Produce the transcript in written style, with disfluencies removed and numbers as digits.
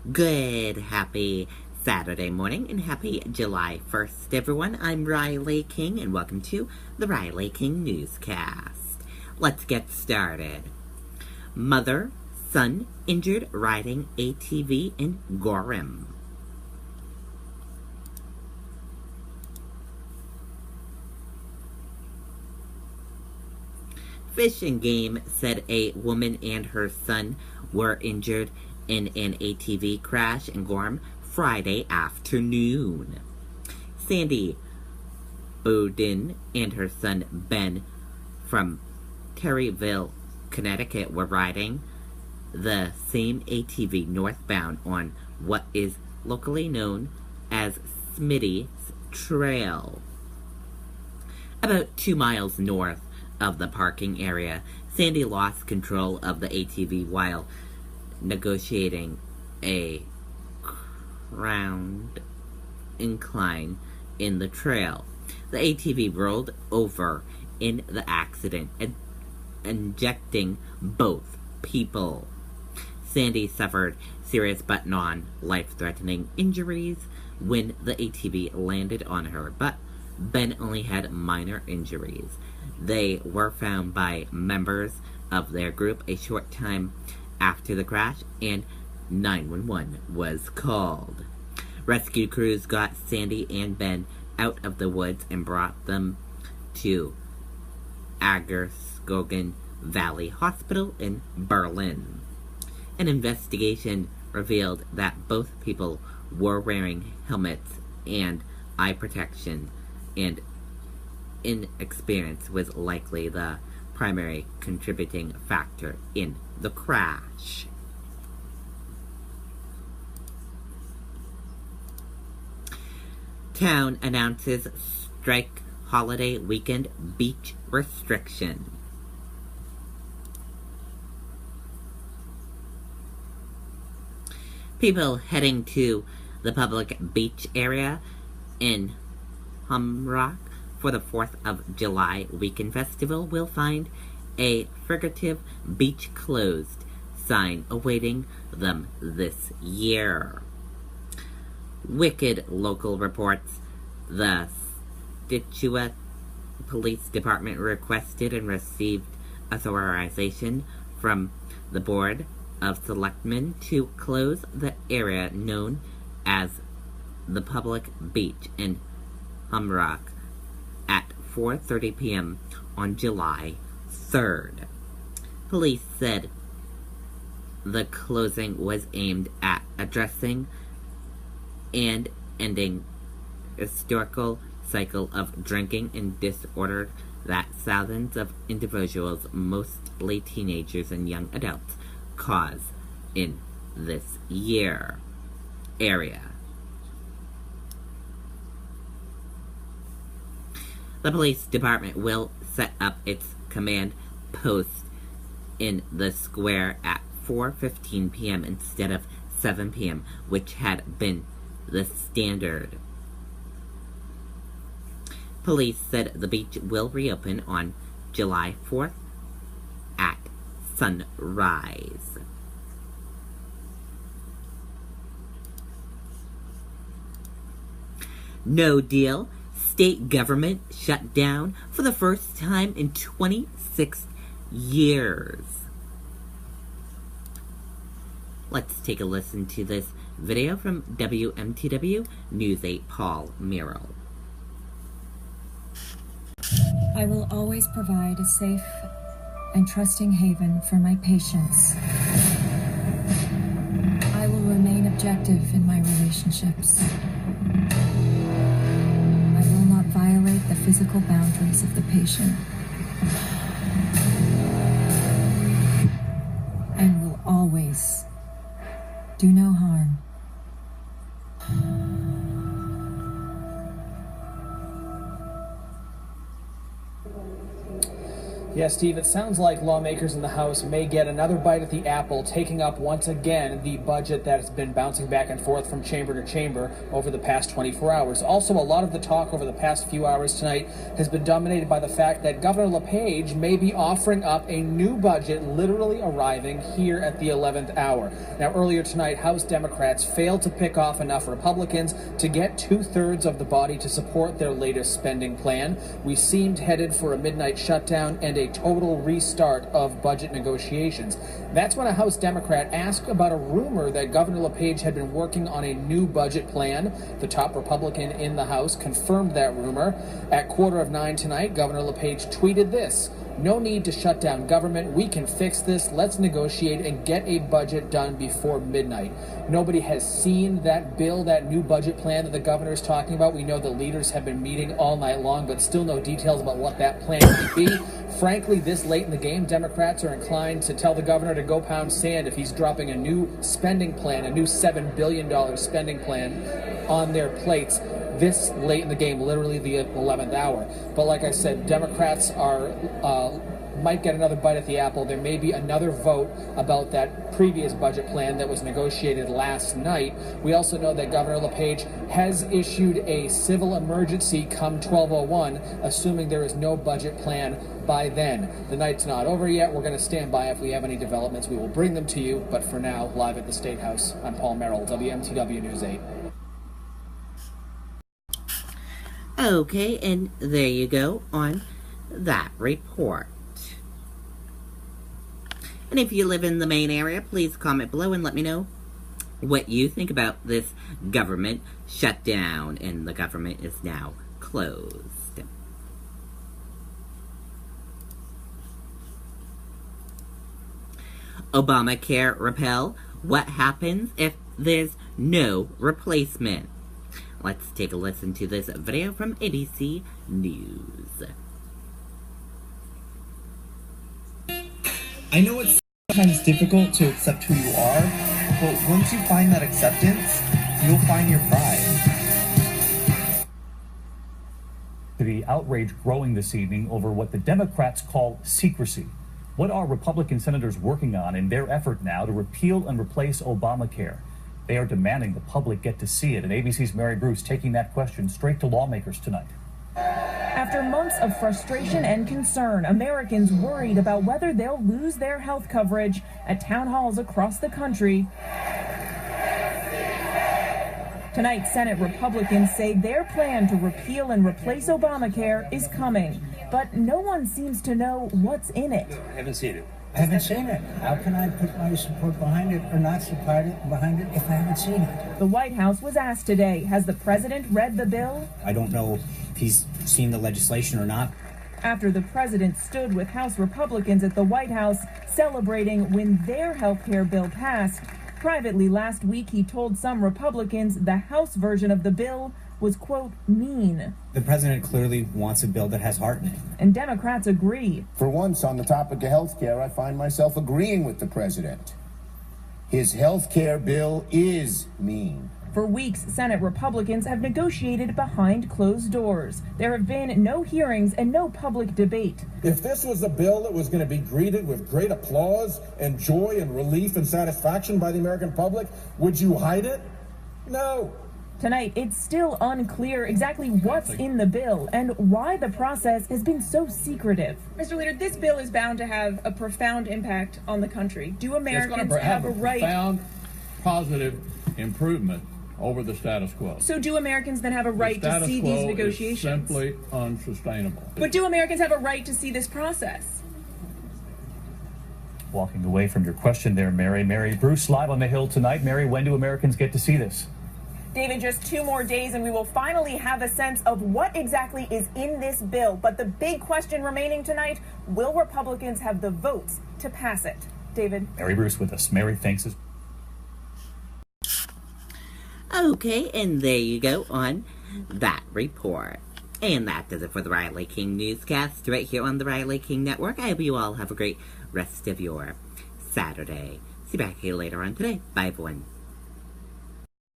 Good, happy Saturday morning and happy July 1st, everyone. I'm Riley King and welcome to the Riley King Newscast. Let's get started. Mother, son injured riding ATV in Gorham. Fish and Game said a woman and her son were injured in an ATV crash in Gorham Friday afternoon. Sandy Bowden and her son Ben from Terryville, Connecticut were riding the same ATV northbound on what is locally known as Smitty's Trail. About 2 miles north of the parking area, Sandy lost control of the ATV while negotiating a crowned incline in the trail. The ATV rolled over in the accident, injecting both people. Sandy suffered serious but non-life-threatening injuries when the ATV landed on her, but Ben only had minor injuries. They were found by members of their group a short time after the crash, and 911 was called. Rescue crews got Sandy and Ben out of the woods and brought them to Agerskogen Valley Hospital in Berlin. An investigation revealed that both people were wearing helmets and eye protection, and inexperience was likely the primary contributing factor in the crash. Town announces strike holiday weekend beach restriction. People heading to the public beach area in Humrock for the 4th of July Weekend Festival will find a frigative beach closed sign awaiting them this year. Wicked Local reports the Scituate Police Department requested and received authorization from the Board of Selectmen to close the area known as the Public Beach in Humrock at 4:30 p.m. on July 3rd. Police said the closing was aimed at addressing and ending historical cycle of drinking and disorder that thousands of individuals, mostly teenagers and young adults, cause in this area. The police department will set up its command post in the square at 4:15 p.m. instead of 7 p.m., which had been the standard. Police said the beach will reopen on July 4th at sunrise. No deal. State government shut down for the first time in 26 years. Let's take a listen to this video from WMTW News 8 Paul Merrill. I will always provide a safe and trusting haven for my patients. I will remain objective in my relationships. I will not violate the physical boundaries of the patient. And will always do no harm. Yeah, Steve, it sounds like lawmakers in the House may get another bite at the apple, taking up once again the budget that has been bouncing back and forth from chamber to chamber over the past 24 hours. Also, a lot of the talk over the past few hours tonight has been dominated by the fact that Governor LePage may be offering up a new budget literally arriving here at the 11th hour. Now, earlier tonight, House Democrats failed to pick off enough Republicans to get 2/3 of the body to support their latest spending plan. We seemed headed for a midnight shutdown and a total restart of budget negotiations. That's when a House Democrat asked about a rumor that Governor LePage had been working on a new budget plan. The top Republican in the House confirmed that rumor. At 8:45 tonight, Governor LePage tweeted this: "No need to shut down government. We can fix this. Let's negotiate and get a budget done before midnight." Nobody has seen that bill, that new budget plan that the governor is talking about. We know the leaders have been meeting all night long, but still no details about what that plan might be. Frankly, this late in the game, Democrats are inclined to tell the governor to go pound sand if he's dropping a new spending plan, a new $7 billion spending plan on their plates this late in the game, literally the 11th hour. But like I said, Democrats might get another bite at the apple. There may be another vote about that previous budget plan that was negotiated last night. We also know that Governor LePage has issued a civil emergency come 12:01, assuming there is no budget plan by then. The night's not over yet. We're going to stand by. If we have any developments, we will bring them to you. But for now, live at the State House, I'm Paul Merrill, WMTW News 8. Okay, and there you go on that report. And if you live in the Maine area, please comment below and let me know what you think about this government shutdown. And the government is now closed. Obamacare repeal. What happens if there's no replacement? Let's take a listen to this video from ABC News. I know it's sometimes difficult to accept who you are, but once you find that acceptance, you'll find your pride. The outrage growing this evening over what the Democrats call secrecy. What are Republican senators working on in their effort now to repeal and replace Obamacare? They are demanding the public get to see it, and ABC's Mary Bruce taking that question straight to lawmakers tonight. After months of frustration and concern, Americans worried about whether they'll lose their health coverage at town halls across the country. Tonight, Senate Republicans say their plan to repeal and replace Obamacare is coming, but no one seems to know what's in it. I haven't seen it. How can I put my support behind it or not support it behind it if I haven't seen it? The White House was asked today, has the president read the bill? I don't know if he's seen the legislation or not. After the president stood with House Republicans at the White House celebrating when their health care bill passed. Privately last week, he told some Republicans the House version of the bill was, quote, mean. The president clearly wants a bill that has heart in it. And Democrats agree. For once, on the topic of health care, I find myself agreeing with the president. His health care bill is mean. For weeks, Senate Republicans have negotiated behind closed doors. There have been no hearings and no public debate. If this was a bill that was going to be greeted with great applause and joy and relief and satisfaction by the American public, would you hide it? No. Tonight, it's still unclear exactly what's in the bill and why the process has been so secretive. Mr. Leader, this bill is bound to have a profound impact on the country. Do Americans have a right? Profound, positive improvement over the status quo. So do Americans then have a right to see these negotiations? Is simply unsustainable. But do Americans have a right to see this process? Walking away from your question there, Mary. Mary Bruce live on the Hill tonight. Mary, when do Americans get to see this? David, just 2 more days and we will finally have a sense of what exactly is in this bill. But the big question remaining tonight, will Republicans have the votes to pass it? David. Mary Bruce with us. Mary, thanks. Okay, and there you go on that report. And that does it for the Riley King Newscast right here on the Riley King Network. I hope you all have a great rest of your Saturday. See you back here later on today. Bye, everyone.